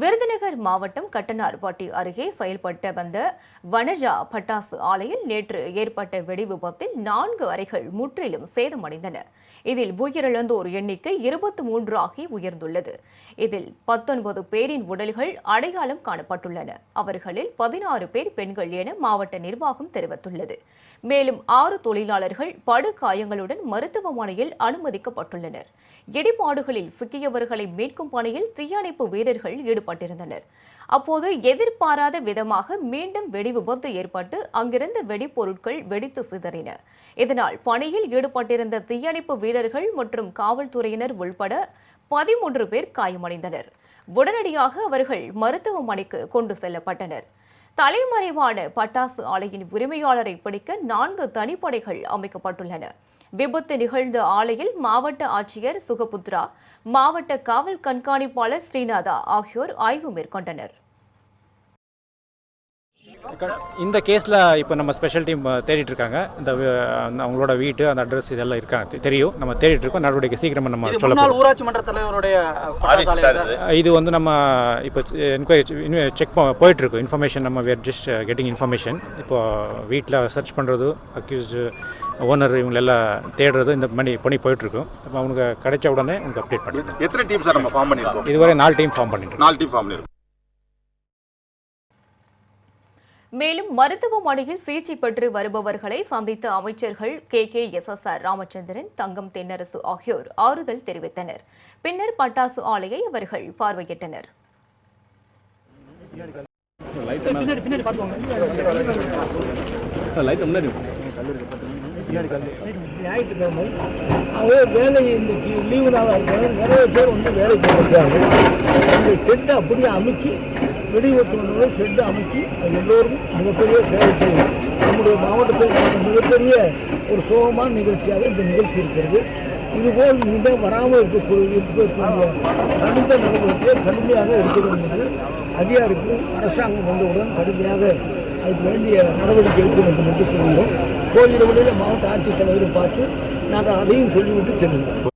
விருதுநகர் மாவட்டம் கட்டனார்பட்டி அருகே செயல்பட்டு வந்த வனஜா பட்டாசு ஆலையில் நேற்று ஏற்பட்ட வெடி விபத்தில் 4 அறைகள் முற்றிலும் சேதமடைந்தன. இதில் உயிரிழந்தோர் எண்ணிக்கை 23 ஆகி உயர்ந்துள்ளது. இதில் 19 பேரின் உடல்கள் அடையாளம் காணப்பட்டுள்ளன. அவர்களில் 16 பேர் பெண்கள் என மாவட்ட நிர்வாகம் தெரிவித்துள்ளது. மேலும் 6 தொழிலாளர்கள் படுகாயங்களுடன் மருத்துவமனையில் அனுமதிக்கப்பட்டுள்ளனர். இடிபாடுகளில் சிக்கியவர்களை மீட்கும் பணியில் தீயணைப்பு வீரர்கள் ஈடுபட்டிருந்தனர். அப்போது எதிர்பாராத விதமாக மீண்டும் வெடி விபத்து ஏற்பட்டு அங்கிருந்த வெடிப்பொருட்கள் வெடித்து சிதறின. இதனால் பணியில் ஈடுபட்டிருந்த தீயணைப்பு வீரர்கள் மற்றும் காவல்துறையினர் உள்பட 13 பேர் காயமடைந்தனர். உடனடியாக அவர்கள் மருத்துவமனைக்கு கொண்டு செல்லப்பட்டனர். தலைமறைவான பட்டாசு ஆலையின் உரிமையாளரை பிடிக்க 4 தனிப்படைகள் அமைக்கப்பட்டுள்ளன. விபத்து நிகழ்ந்த ஆலையில் மாவட்ட ஆட்சியர் சுகபுத்ரா, மாவட்ட காவல் கண்காணிப்பாளர் ஸ்ரீநாதா ஆகியோர் ஆய்வு மேற்கொண்டனர். இந்த கேஸில் இப்போ நம்ம ஸ்பெஷல் டீம் தேடிட்டு இருக்காங்க. இந்த அவங்களோட வீட்டு அந்த அட்ரஸ் இதெல்லாம் இருக்காங்க தெரியும். நம்ம தேடிட்டு இருக்கோம். நடவடிக்கை சீக்கிரமாக நம்ம சொல்லலாம். ஊராட்சி மன்ற தலைவருடைய இது வந்து நம்ம இப்போ என்கொயரி செக் போயிட்டு இருக்கோம். இன்ஃபர்மேஷன் நம்ம வேர் ஜஸ்ட் கெட்டிங் இன்ஃபர்மேஷன். இப்போ வீட்டில் சர்ச் பண்ணுறது, அக்யூஸ்டு ஓனர் இவங்களெல்லாம் தேடுறது, இந்த பணி போயிட்டுருக்கோம். அப்போ அவங்க கிடைச்ச உடனே உங்களுக்கு அப்டேட் பண்ணிடுறோம். எத்தனை டீம் சார் நம்ம ஃபார்ம் பண்ணியிருக்கோம்? இதுவரை 4 டீம் ஃபார்ம் பண்ணியிருக்கோம். 4 டீம் ஃபார்ம் பண்ணியிருக்கோம். மேலும் மருத்துவமனையில் சிகிச்சை பெற்று வருபவர்களை சந்தித்த அமைச்சர்கள் KKSSR ராமச்சந்திரன், தங்கம் தென்னரசு ஆகியோர் ஆறுதல் தெரிவித்தனர். பின்னர் பட்டாசு ஆலையை அவர்கள் பார்வையிட்டனர். ஞாயிற்றுக்கிழமை வேலை இன்னைக்கு லீவு நாளாக இருக்கிறது. நிறைய பேர் வந்து வேலை போயிருக்காங்க. அந்த செட்டை அப்படியே அமுக்கி வெடிவெட்டு செட்டு அமைக்கி எல்லோரும் மிகப்பெரிய சேவை செய்யும். நம்முடைய மாவட்டத்தில் மிகப்பெரிய ஒரு சோகமான நிகழ்ச்சியாக இந்த நிகழ்ச்சி இருக்கிறது. இதுபோல் மீண்டும் வராமல் இருக்கக்கூடிய தனித்த நடவடிக்கையை கடுமையாக எடுக்க வேண்டும். அதிகாரிகள் அரசாங்கம் வந்தவுடன் கடுமையாக அதுக்கு வேண்டிய நடவடிக்கை எடுக்க வேண்டும் என்று சொல்கிறோம். கோயில் வழியில் மாவட்ட ஆட்சித்தலைவரை பார்த்து நாங்கள் அதையும் சொல்லிவிட்டு செல்லுங்கள்.